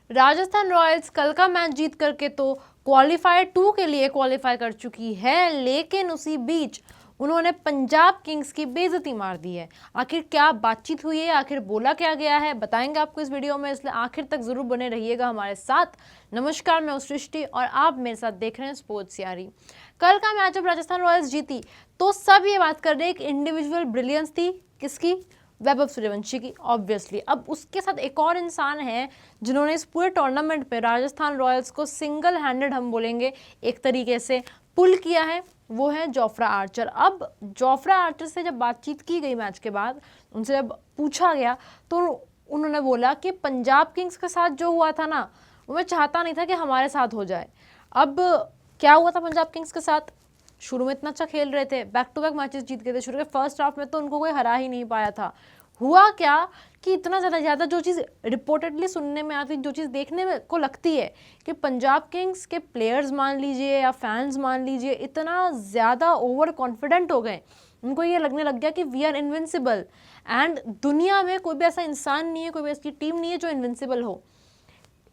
Rajasthan Royals कल का match जीत करके तो क्वालिफायर 2 के लिए क्वालिफाई कर चुकी है, लेकिन उसी बीच उन्होंने पंजाब किंग्स की बेइज्जती मार दी है। आखिर क्या बातचीत हुई है, आखिर बोला क्या गया है, बताएंगे आपको इस वीडियो में, इसलिए आखिर तक जरूर बने रहिएगा हमारे साथ। नमस्कार, मैं हूं सृष्टि और आप मेरे साथ देख रहे हैं स्पोर्ट्स यारी। कल का मैच जब राजस्थान रॉयल्स जीती तो सब ये बात कर रहे हैं, एक इंडिविजुअल ब्रिलियंस थी, किसकी? वैभव सूर्यवंशी की, ऑब्वियसली। अब उसके साथ एक और इंसान है जिन्होंने इस पूरे टूर्नामेंट पे राजस्थान रॉयल्स को सिंगल हैंडेड, हम बोलेंगे एक तरीके से, पुल किया है, वो है जोफ्रा आर्चर। अब जोफ्रा आर्चर से जब बातचीत की गई मैच के बाद, उनसे जब पूछा गया तो उन्होंने बोला कि पंजाब किंग्स के साथ जो हुआ था ना, वो मैं चाहता नहीं था कि हमारे साथ हो जाए। अब क्या हुआ था पंजाब किंग्स के साथ? शुरू में इतना अच्छा खेल रहे थे, बैक टू बैक मैचेस जीत गए थे, शुरू के फर्स्ट हाफ में तो उनको कोई हरा ही नहीं पाया था। हुआ क्या कि इतना ज़्यादा जो चीज़ रिपोर्टेडली सुनने में आती, जो चीज़ देखने में को लगती है कि पंजाब किंग्स के प्लेयर्स मान लीजिए या फैंस मान लीजिए, इतना ज़्यादा ओवर कॉन्फिडेंट हो गए, उनको ये लगने लग गया कि वी आर इनविंसिबल। एंड दुनिया में कोई भी ऐसा इंसान नहीं है, कोई भी ऐसी टीम नहीं है जो इनविंसिबल हो।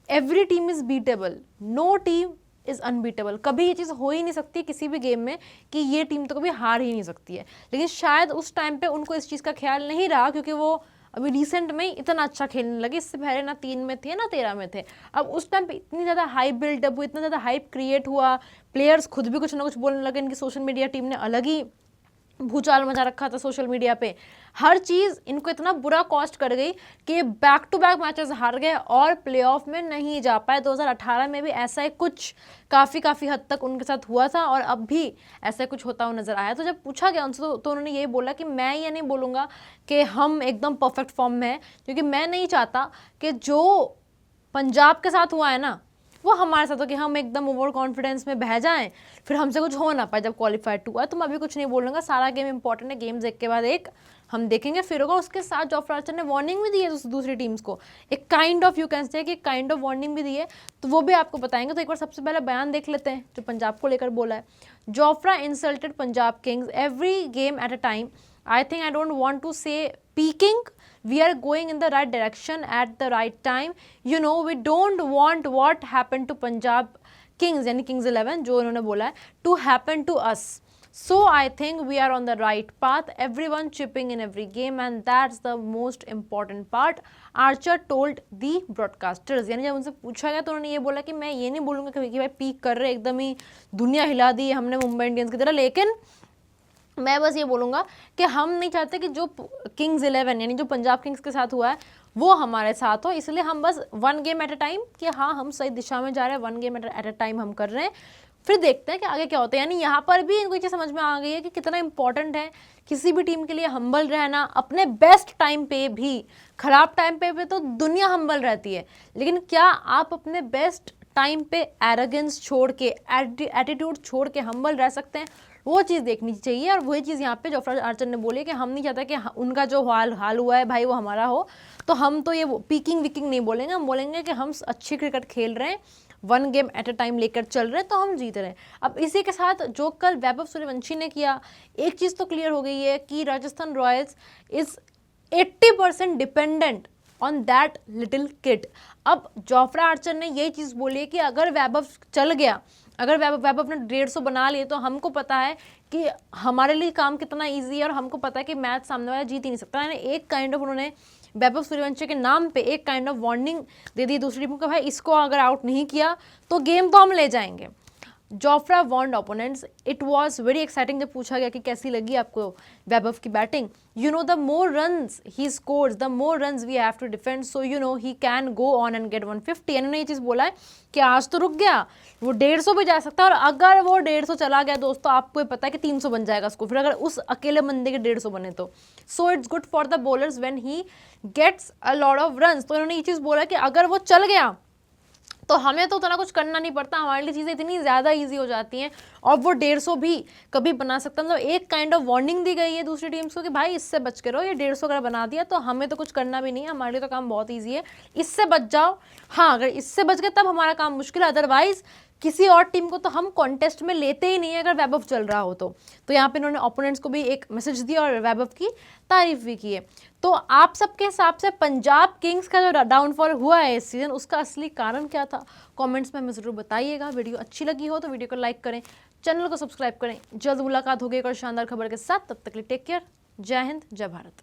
Every team is beatable, no team is unbeatable. कभी ये चीज़ हो ही नहीं सकती किसी भी गेम में कि ये टीम तो कभी हार ही नहीं सकती है। लेकिन शायद उस टाइम पे उनको इस चीज़ का ख्याल नहीं रहा, क्योंकि वो अभी रिसेंट में ही इतना अच्छा खेलने लगे। इससे पहले ना 3 में थे ना 13 में थे। अब उस टाइम पे इतनी ज़्यादा हाइप बिल्डअप हुई, इतना ज़्यादा हाइप क्रिएट हुआ, प्लेयर्स खुद भी कुछ ना कुछ बोलने लगे। इनकी सोशल मीडिया टीम ने अलग ही भूचाल मचा रखा था सोशल मीडिया पे। हर चीज़ इनको इतना बुरा कॉस्ट कर गई कि बैक टू बैक मैचेस हार गए और प्लेऑफ में नहीं जा पाए। 2018 में भी ऐसा ही कुछ काफ़ी हद तक उनके साथ हुआ था और अब भी ऐसा कुछ होता हुआ नजर आया। तो जब पूछा गया उनसे तो उन्होंने ये बोला कि मैं ये नहीं बोलूँगा कि हम एकदम परफेक्ट फॉर्म में हैं, क्योंकि मैं नहीं चाहता कि जो पंजाब के साथ हुआ है ना वो हमारे साथ हो, कि हम एकदम ओवर कॉन्फिडेंस में बह जाएं, फिर हमसे कुछ हो ना पाए जब क्वालिफाई 2 है। तो मैं अभी कुछ नहीं बोलूँगा, सारा गेम इंपॉर्टेंट है, गेम्स एक के बाद एक हम देखेंगे फिर होगा। उसके साथ जोफ्रा आर्चर ने वार्निंग भी दी है दूसरी टीम्स को, एक kind of, you can say कि काइंड ऑफ वार्निंग भी दी है, तो वो भी आपको बताएंगे। तो एक बार सबसे पहले बयान देख लेते हैं जो पंजाब को लेकर बोला है। Jofra insulted Punjab Kings every game at a time. I think I don't want to say peaking. We are going in the right direction at the right time. You know, we don't want what happened to Punjab Kings, यानी Kings 11 जो उन्होंने बोला है, to happen to us. So I think we are on the right path. Everyone chipping in every game, and that's the most important part. Archer told the broadcasters. यानी जब उनसे पूछा गया तो उन्होंने ये बोला कि मैं ये नहीं बोलूँगा कि भाई पीक कर रहे, एकदम ही दुनिया हिला दी हमने मुंबई इंडियंस की तरह, लेकिन मैं बस ये बोलूँगा कि हम नहीं चाहते कि जो किंग्स 11 यानी जो पंजाब किंग्स के साथ हुआ है वो हमारे साथ हो, इसलिए हम बस 1 गेम एट अ टाइम, कि हाँ हम सही दिशा में जा रहे हैं, 1 गेम एट अ टाइम हम कर रहे हैं, फिर देखते हैं कि आगे क्या होता है। यानी यहाँ पर भी इनको ये समझ में आ गई है कि कितना इंपॉर्टेंट है किसी भी टीम के लिए हम्बल रहना। अपने बेस्ट टाइम पे भी, खराब टाइम पे तो दुनिया हम्बल रहती है, लेकिन क्या आप अपने बेस्ट टाइम पे एरोगेंस छोड़ के, एटीट्यूड छोड़ के हम्बल रह सकते हैं? वो चीज़ देखनी चाहिए। और वही चीज़ यहाँ पे जोफ्रा आर्चर ने बोली कि हम नहीं चाहते कि उनका जो हाल हुआ है भाई वो हमारा हो। तो हम तो ये पीकिंग विकिंग नहीं बोलेंगे, हम बोलेंगे कि हम अच्छी क्रिकेट खेल रहे हैं, 1 गेम एट अ टाइम लेकर चल रहे हैं, तो हम जीत रहे हैं। अब इसी के साथ जो कल वैभव सूर्यवंशी ने किया, एक चीज़ तो क्लियर हो गई है कि Rajasthan Royals is 80% dependent on that little kid. अब जोफ्रा आर्चर ने यही चीज़ बोली है कि अगर वैभव चल गया, अगर वैभव ने 150 बना लिए, तो हमको पता है कि हमारे लिए काम कितना इजी है और हमको पता है कि मैच सामने वाला जीत ही नहीं सकता। यानी एक काइंड ऑफ उन्होंने वैभव सूर्यवंशी के नाम पे एक काइंड ऑफ वार्निंग दे दी दूसरी टीम को, भाई इसको अगर आउट नहीं किया तो गेम तो हम ले जाएंगे। Jofra warned opponents. It was very exciting. जब पूछा गया कि कैसी लगी आपको वैभव की batting, you know the more runs he scores the more runs we have to defend, so you know he can go on and get 150। इन्होंने ये चीज़ बोला है कि आज तो रुक गया, वो 150 भी जा सकता है, और अगर वो 150 चला गया दोस्तों, आपको पता है कि 300 बन जाएगा उसको, फिर अगर उस अकेले बंदे के 150 बने तो। So it's good for the bowlers when he gets a lot of runs. तो इन्होंने ये चीज़ बोला कि अगर वो चल गया तो हमें तो उतना कुछ करना नहीं पड़ता, हमारे लिए चीज़ें इतनी ज़्यादा इजी हो जाती हैं, और वो 150 भी कभी बना सकता है। मतलब एक काइंड ऑफ वार्निंग दी गई है दूसरी टीम्स को कि भाई इससे बच के रहो, ये 150 अगर बना दिया तो हमें तो कुछ करना भी नहीं है, हमारे लिए तो काम बहुत ईजी है, इससे बच जाओ। हाँ, अगर इससे बच गए तब हमारा काम मुश्किल है, अदरवाइज किसी और टीम को तो हम कॉन्टेस्ट में लेते ही नहीं है अगर वैभव चल रहा हो तो यहाँ पे इन्होंने ओपोनेंट्स को भी एक मैसेज दिया और वैभव की तारीफ भी की है। तो आप सबके हिसाब से पंजाब किंग्स का जो डाउनफॉल हुआ है इस सीजन, उसका असली कारण क्या था? कमेंट्स में हमें ज़रूर बताइएगा। वीडियो अच्छी लगी हो तो वीडियो को लाइक करें, चैनल को सब्सक्राइब करें। जल्द मुलाकात होगी एक और शानदार खबर के साथ, तब तक के लिए टेक केयर। जय हिंद, जय भारत।